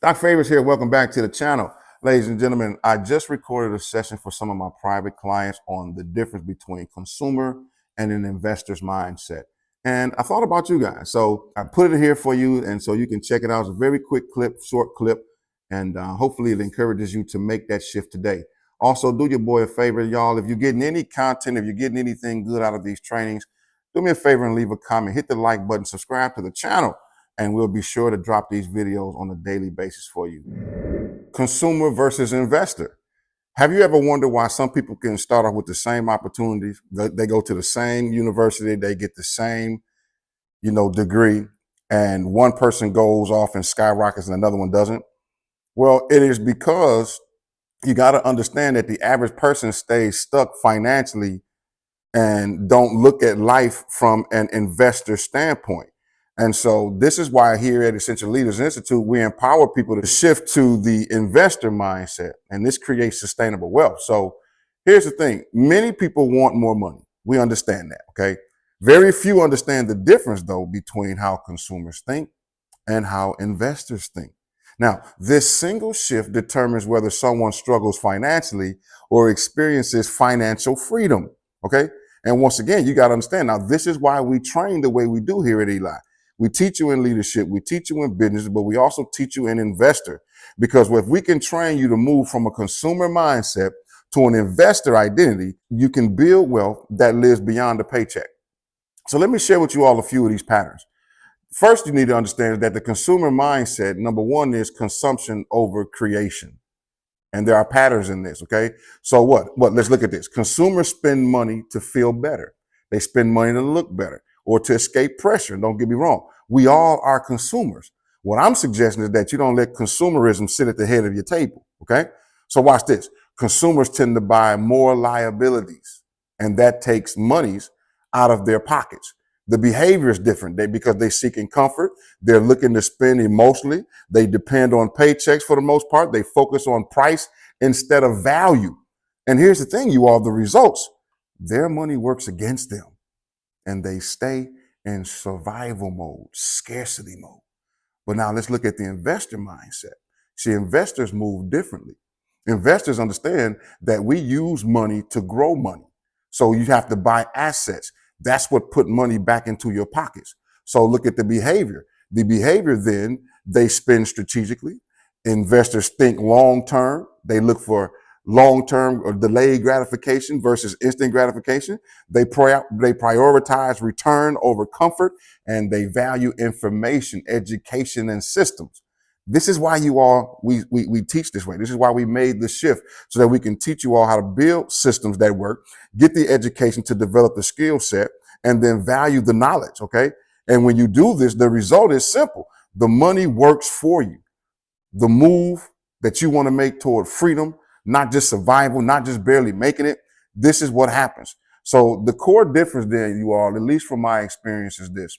Doc Favors here. Welcome back to the channel. Ladies and gentlemen, I just recorded a session for some of my private clients on the difference between consumer and an investor's mindset. And I thought about you guys. So I put it here for you, and so you can check it out. It's a very quick clip, short clip, and hopefully it encourages you to make that shift today. Also, do your boy a favor, y'all. If you're getting any content, if you're getting anything good out of these trainings, do me a favor and leave a comment. Hit the like button, subscribe to the channel, and we'll be sure to drop these videos on a daily basis for you. Consumer versus investor. Have you ever wondered why some people can start off with the same opportunities? They go to the same university, they get the same, degree, and one person goes off and skyrockets and another one doesn't? Well, it is because you got to understand that the average person stays stuck financially and don't look at life from an investor standpoint. And so this is why here at Essential Leaders Institute, we empower people to shift to the investor mindset, and this creates sustainable wealth. So here's the thing. Many people want more money. We understand that, okay? Very few understand the difference, though, between how consumers think and how investors think. Now, this single shift determines whether someone struggles financially or experiences financial freedom, okay? And once again, you got to understand, now this is why we train the way we do here at Eli. We teach you in leadership, we teach you in business, but we also teach you in investor. Because if we can train you to move from a consumer mindset to an investor identity, you can build wealth that lives beyond the paycheck. So let me share with you all a few of these patterns. First, you need to understand that the consumer mindset, number one, is consumption over creation. And there are patterns in this, okay? So what? Let's look at this. Consumers spend money to feel better. They spend money to look better or to escape pressure. Don't get me wrong. We all are consumers. What I'm suggesting is that you don't let consumerism sit at the head of your table, okay? So watch this. Consumers tend to buy more liabilities, and that takes monies out of their pockets. The behavior is different because they're seeking comfort. They're looking to spend emotionally. They depend on paychecks for the most part. They focus on price instead of value. And here's the thing, you all, the results, their money works against them and they stay in survival mode, scarcity mode. But now let's look at the investor mindset. See, investors move differently. Investors understand that we use money to grow money. So you have to buy assets. That's what put money back into your pockets. So look at the behavior. The behavior then, they spend strategically. Investors think long-term. They look for long-term or delayed gratification versus instant gratification. They prioritize return over comfort, and they value information, education, and systems. This is why we teach this way. This is why we made the shift so that we can teach you all how to build systems that work, get the education to develop the skill set, and then value the knowledge, okay? And when you do this, the result is simple. The money works for you. The move that you want to make toward freedom, not just survival, not just barely making it, this is what happens. So the core difference then, you all, at least from my experience, is this.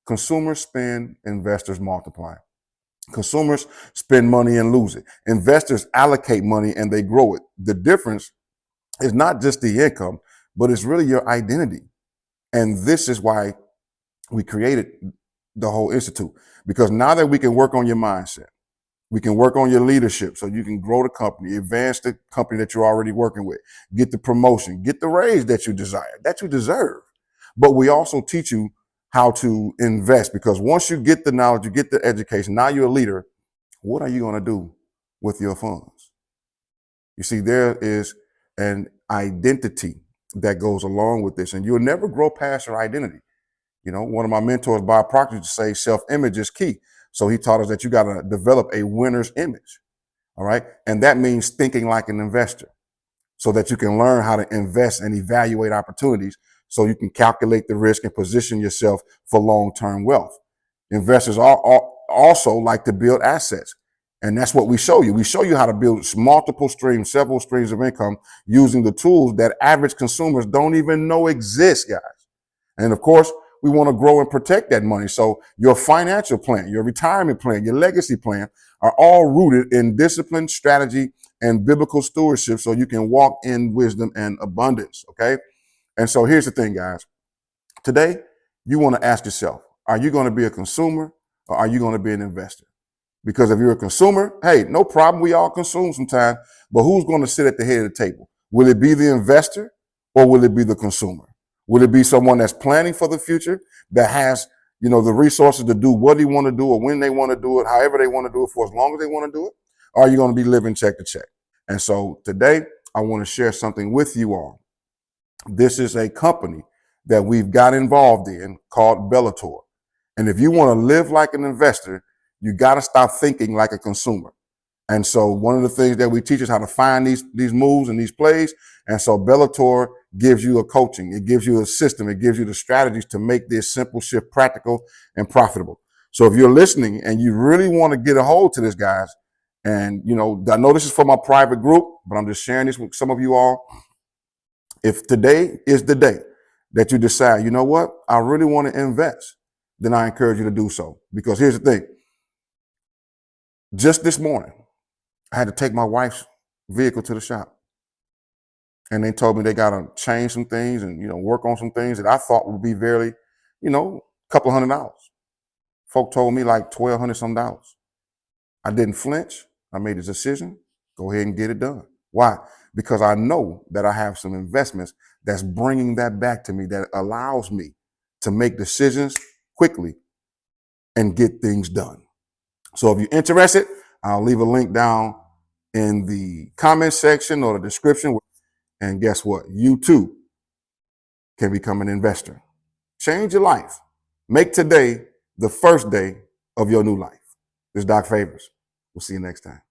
Consumers spend, investors multiply. Consumers spend money and lose it. Investors allocate money and they grow it. The difference is not just the income, but it's really your identity. And this is why we created the whole institute, because now that we can work on your mindset, we can work on your leadership so you can grow the company, advance the company that you're already working with, get the promotion, get the raise that you desire, that you deserve. But we also teach you how to invest, because once you get the knowledge, you get the education, now you're a leader, what are you going to do with your funds? You see, there is an identity that goes along with this, and you'll never grow past your identity. You know, one of my mentors, Bob Proctor, used to say self-image is key. So he taught us that you got to develop a winner's image. All right. And that means thinking like an investor so that you can learn how to invest and evaluate opportunities so you can calculate the risk and position yourself for long-term wealth. Investors also like to build assets. And that's what we show you. We show you how to build multiple streams, several streams of income using the tools that average consumers don't even know exist, guys. And of course, we want to grow and protect that money. So your financial plan, your retirement plan, your legacy plan are all rooted in discipline, strategy, and biblical stewardship so you can walk in wisdom and abundance, okay? And so here's the thing, guys. Today, you want to ask yourself, are you going to be a consumer or are you going to be an investor? Because if you're a consumer, hey, no problem. We all consume sometimes. But who's going to sit at the head of the table? Will it be the investor or will it be the consumer? Will it be someone that's planning for the future, that has, the resources to do what they want to do or when they want to do it, however they want to do it for as long as they want to do it? Or are you going to be living check to check? And so today, I want to share something with you all. This is a company that we've got involved in called Bellator. And if you want to live like an investor, you got to stop thinking like a consumer. And so one of the things that we teach is how to find these moves and these plays. And so Bellator gives you a coaching. It gives you a system. It gives you the strategies to make this simple shift practical and profitable. So if you're listening and you really want to get a hold to this, guys, and, I know this is for my private group, but I'm just sharing this with some of you all. If today is the day that you decide, you know what, I really want to invest, then I encourage you to do so. Because here's the thing. Just this morning, I had to take my wife's vehicle to the shop. And they told me they got to change some things and, work on some things that I thought would be very, a couple $100. Folk told me like $1,200 some. I didn't flinch. I made a decision. Go ahead and get it done. Why? Because I know that I have some investments that's bringing that back to me, that allows me to make decisions quickly and get things done. So if you're interested, I'll leave a link down in the comment section or the description. And guess what? You too can become an investor. Change your life. Make today the first day of your new life. This is Doc Favors. We'll see you next time.